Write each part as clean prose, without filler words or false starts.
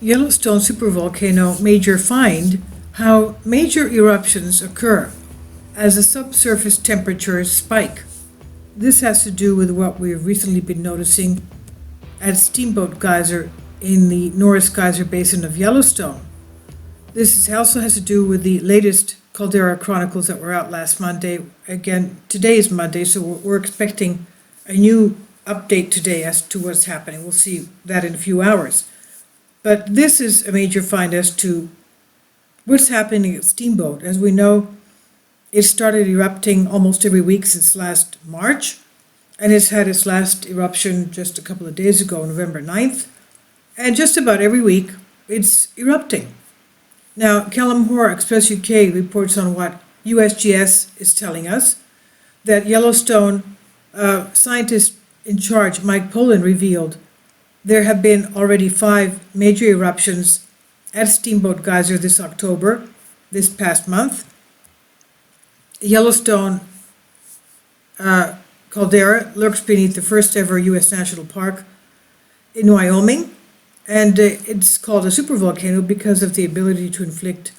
Yellowstone supervolcano major find: how major eruptions occur as the subsurface temperatures spike. This has to do with what we've recently been noticing at Steamboat Geyser in the Norris Geyser Basin of Yellowstone. Also has to do with the latest caldera chronicles that were out last Monday. Again, today is Monday, so we're expecting a new update today as to what's happening. We'll see that in a few hours. But this is a major find as to what's happening at Steamboat. As we know, it started erupting almost every week since last March, and it's had its last eruption just a couple of days ago, November 9th. And just about every week, it's erupting. Now, Filmora Express UK reports on what USGS is telling us, that Yellowstone scientist in charge, Mike Poland, revealed there have been already 5 major eruptions at Steamboat Geyser this October, this past month. Yellowstone caldera lurks beneath the first ever U.S. National Park in Wyoming, and it's called a supervolcano because of the ability to inflict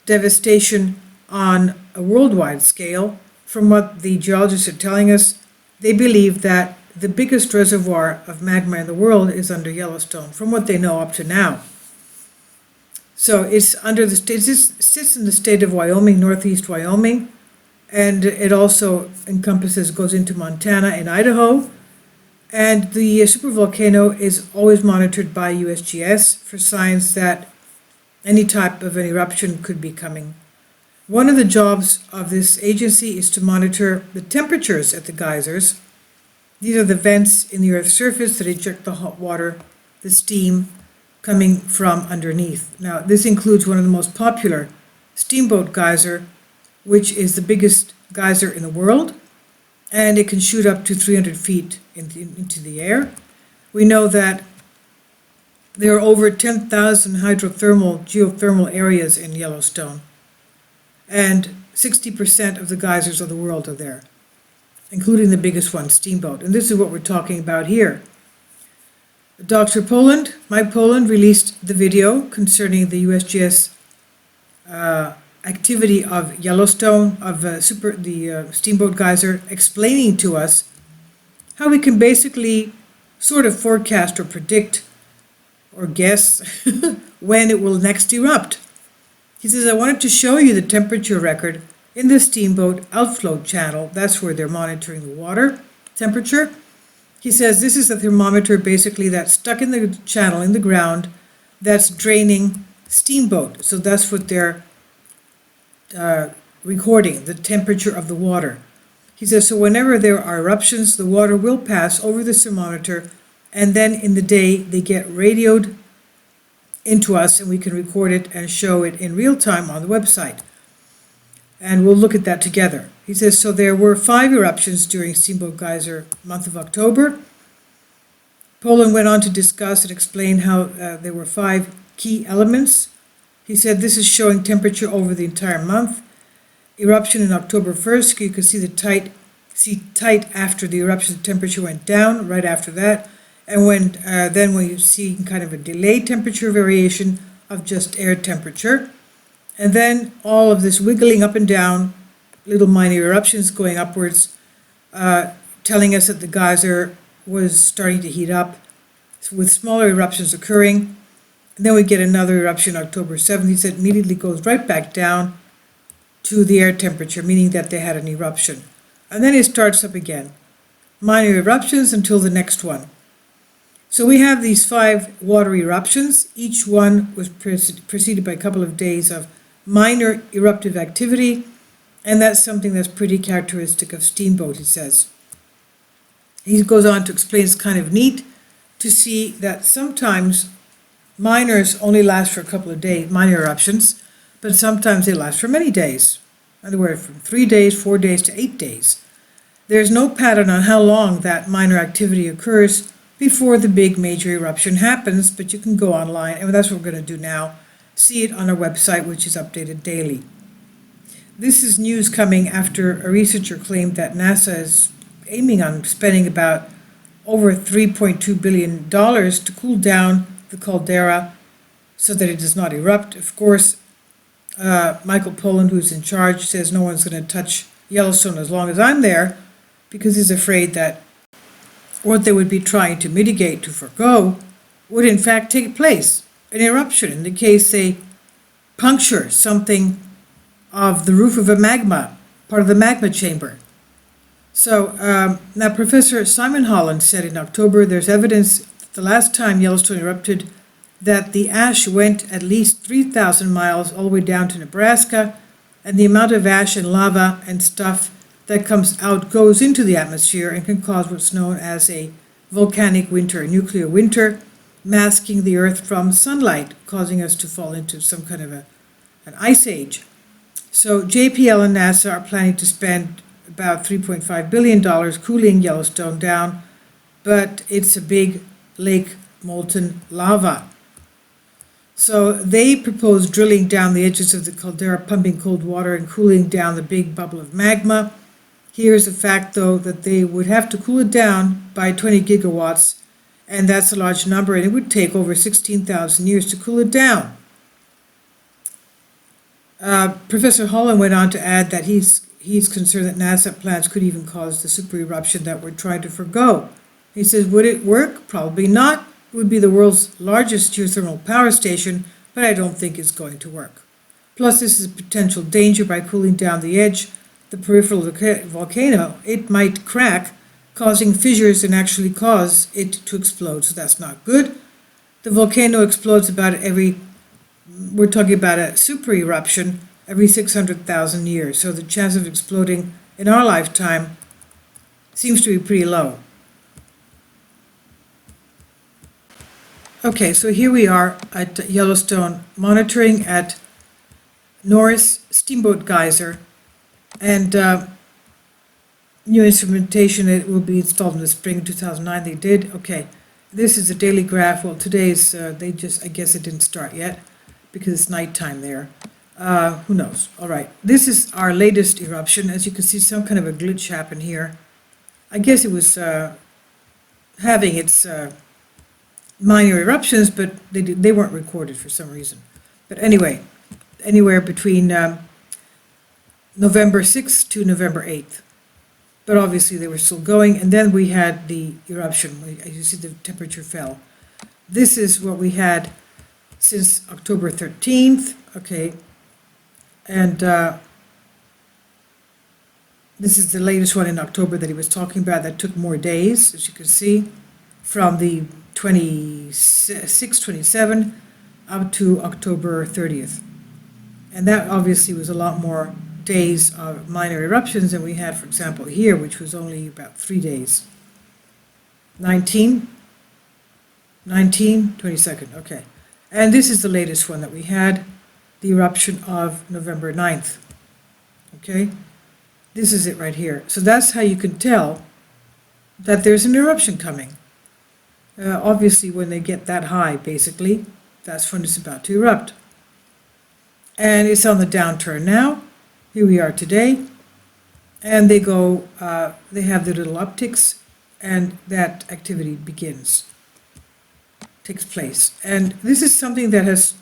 devastation on a worldwide scale. From what the geologists are telling us, they believe that the biggest reservoir of magma in the world is under Yellowstone, from what they know up to now. So it's under the state, it sits in the state of Wyoming, northeast Wyoming, and it also goes into Montana and Idaho. And the supervolcano is always monitored by USGS for signs that any type of an eruption could be coming. One of the jobs of this agency is to monitor the temperatures at the geysers. These are the vents in the Earth's surface that eject the hot water, the steam coming from underneath. Now, this includes one of the most popular, Steamboat Geyser, which is the biggest geyser in the world, and it can shoot up to 300 feet into the air. We know that there are over 10,000 geothermal areas in Yellowstone, and 60% of the geysers of the world are there, including the biggest one, Steamboat. And this is what we're talking about here. Dr. Poland, Mike Poland, released the video concerning the USGS activity of Yellowstone, of the Steamboat Geyser, explaining to us how we can basically sort of forecast or predict or guess when it will next erupt. He says, I wanted to show you the temperature record in the Steamboat outflow channel. That's where they're monitoring the water temperature. He says this is a thermometer basically that's stuck in the channel in the ground that's draining Steamboat. So that's what they're recording, the temperature of the water. He says, so whenever there are eruptions, the water will pass over the thermometer, and then in the day they get radioed into us, and we can record it and show it in real time on the website. And we'll look at that together. He says, so there were 5 eruptions during Steamboat Geyser month of October. Poland went on to discuss and explain how there were 5 key elements. He said this is showing temperature over the entire month. Eruption in October 1st, you can see the tight after the eruption, the temperature went down right after that. And then when you see kind of a delayed temperature variation of just air temperature. And then all of this wiggling up and down, little minor eruptions going upwards, telling us that the geyser was starting to heat up, with smaller eruptions occurring. And then we get another eruption October 7th. He said immediately goes right back down to the air temperature, meaning that they had an eruption. And then it starts up again. Minor eruptions until the next one. So we have these 5 water eruptions. Each one was preceded by a couple of days of minor eruptive activity, and that's something that's pretty characteristic of Steamboat, he says. He goes on to explain it's kind of neat to see that sometimes minors only last for a couple of days, minor eruptions, but sometimes they last for many days. In other words, from 3 days, 4 days to 8 days. There's no pattern on how long that minor activity occurs before the big major eruption happens, but you can go online, and that's what we're going to do now. See it on our website, which is updated daily. This is news coming after a researcher claimed that NASA is aiming on spending about over $3.2 billion to cool down the caldera so that it does not erupt. Of course, Michael Pollan, who's in charge, says no one's going to touch Yellowstone as long as I'm there, because he's afraid that what they would be trying to mitigate, to forego, would in fact take place, an eruption, in the case they puncture something of the roof of a part of the magma chamber. So now Professor Simon Holland said in October there's evidence that the last time Yellowstone erupted that the ash went at least 3,000 miles all the way down to Nebraska, and the amount of ash and lava and stuff that comes out goes into the atmosphere and can cause what's known as a volcanic winter, a nuclear winter, masking the Earth from sunlight, causing us to fall into some kind of an ice age. So JPL and NASA are planning to spend about $3.5 billion cooling Yellowstone down, but it's a big lake molten lava. So they propose drilling down the edges of the caldera, pumping cold water and cooling down the big bubble of magma. Here's the fact, though, that they would have to cool it down by 20 gigawatts, and that's a large number, and it would take over 16,000 years to cool it down. Professor Holland went on to add that he's concerned that NASA plans could even cause the super eruption that we're trying to forego. He says, would it work? Probably not. It would be the world's largest geothermal power station, but I don't think it's going to work. Plus, this is a potential danger by cooling down the edge. The peripheral volcano, it might crack, causing fissures and actually cause it to explode, so that's not good. The volcano explodes we're talking about a super eruption every 600,000 years, so the chance of exploding in our lifetime seems to be pretty low. Okay, so here we are at Yellowstone, monitoring at Norris Steamboat Geyser, and new instrumentation, it will be installed in the spring 2009. They did. Okay, this is a daily graph. Well, today's, I guess it didn't start yet because it's nighttime there. Who knows? All right, this is our latest eruption. As you can see, some kind of a glitch happened here. I guess it was having its minor eruptions, but they weren't recorded for some reason. But anyway, anywhere between November 6th to November 8th. But obviously they were still going, and then we had the eruption. As you see, the temperature fell. This is what we had since October 13th, okay, and this is the latest one in October that he was talking about that took more days, as you can see, from the 26, 27 up to October 30th. And that obviously was a lot more days of minor eruptions than we had, for example, here, which was only about 3 days. 19, 22nd, okay. And this is the latest one that we had, the eruption of November 9th, okay? This is it right here. So that's how you can tell that there's an eruption coming. Obviously, when they get that high, basically, that's when it's about to erupt. And it's on the downturn now. Here we are today. And they go, they have their little upticks, and that activity takes place. And this is something that has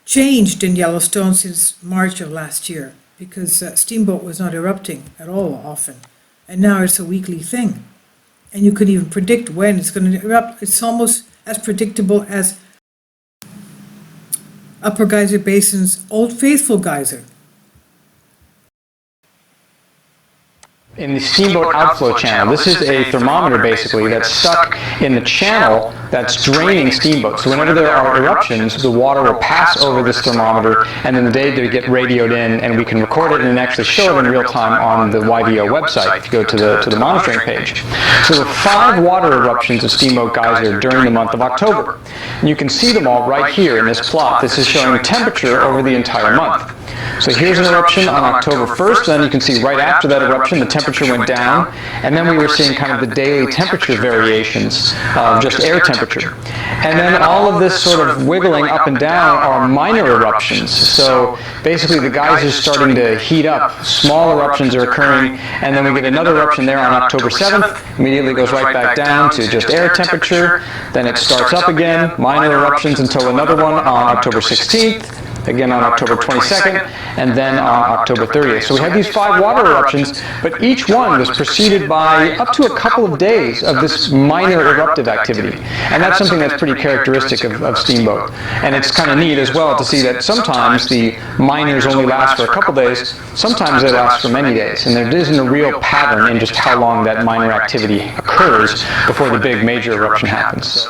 changed in Yellowstone since March of last year, because Steamboat was not erupting at all often. And now it's a weekly thing. And you could even predict when it's going to erupt. It's almost as predictable as Upper Geyser Basin's Old Faithful Geyser. In the Steamboat outflow channel, this is a thermometer basically that's stuck in the channel that's draining Steamboat. So whenever there are eruptions, the water will pass over this thermometer, and then the day they get radioed in, and we can record it and actually show it in real time on the YVO website if you go to the monitoring page. So there are 5 water eruptions of Steamboat Geyser during the month of October. And you can see them all right here in this plot. This is showing temperature over the entire month. So here's an eruption on October 1st, then you can see right after that eruption the temperature went down, and then we were seeing kind of the daily temperature variations of just air temperature. And then all of this sort of wiggling up and down are minor eruptions. So basically the geysers starting to heat up, small eruptions are occurring, and then we get another eruption there on October 7th, immediately goes right back down to just air temperature, then it starts up again, minor eruptions until another one on October 16th, again on October 22nd, and then on October 30th. So we had these 5 water eruptions, but each one was preceded by up to a couple of days of this minor eruptive activity. And that's something that's pretty characteristic of Steamboat. And it's kind of neat as well to see that sometimes the minors only last for a couple days, sometimes they last for many days. And there isn't a real pattern in just how long that minor activity occurs before the big major eruption happens.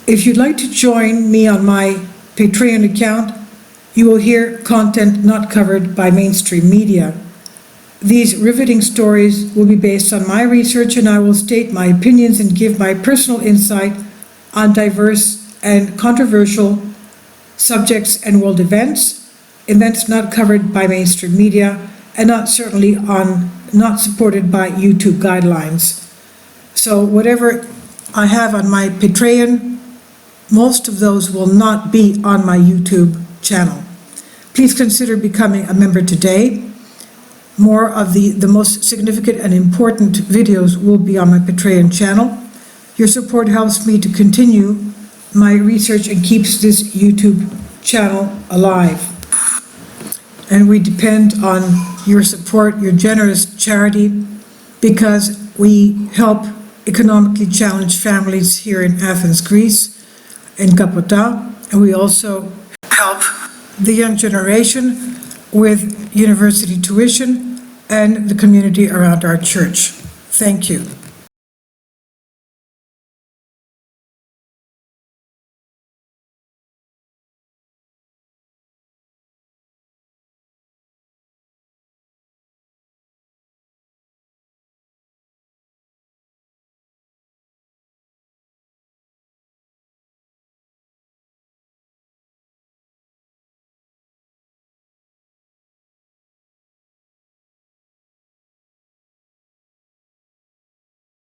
If you'd like to join me on my Patreon account, you will hear content not covered by mainstream media. These riveting stories will be based on my research, and I will state my opinions and give my personal insight on diverse and controversial subjects and world events not covered by mainstream media, and not supported by YouTube guidelines. So whatever I have on my Patreon, most of those will not be on my YouTube channel. Please consider becoming a member today. More of the most significant and important videos will be on my Patreon channel. Your support helps me to continue my research and keeps this YouTube channel alive. And we depend on your support, your generous charity, because we help economically challenged families here in Athens, Greece, in Kapota, and we also help the young generation with university tuition and the community around our church. Thank you.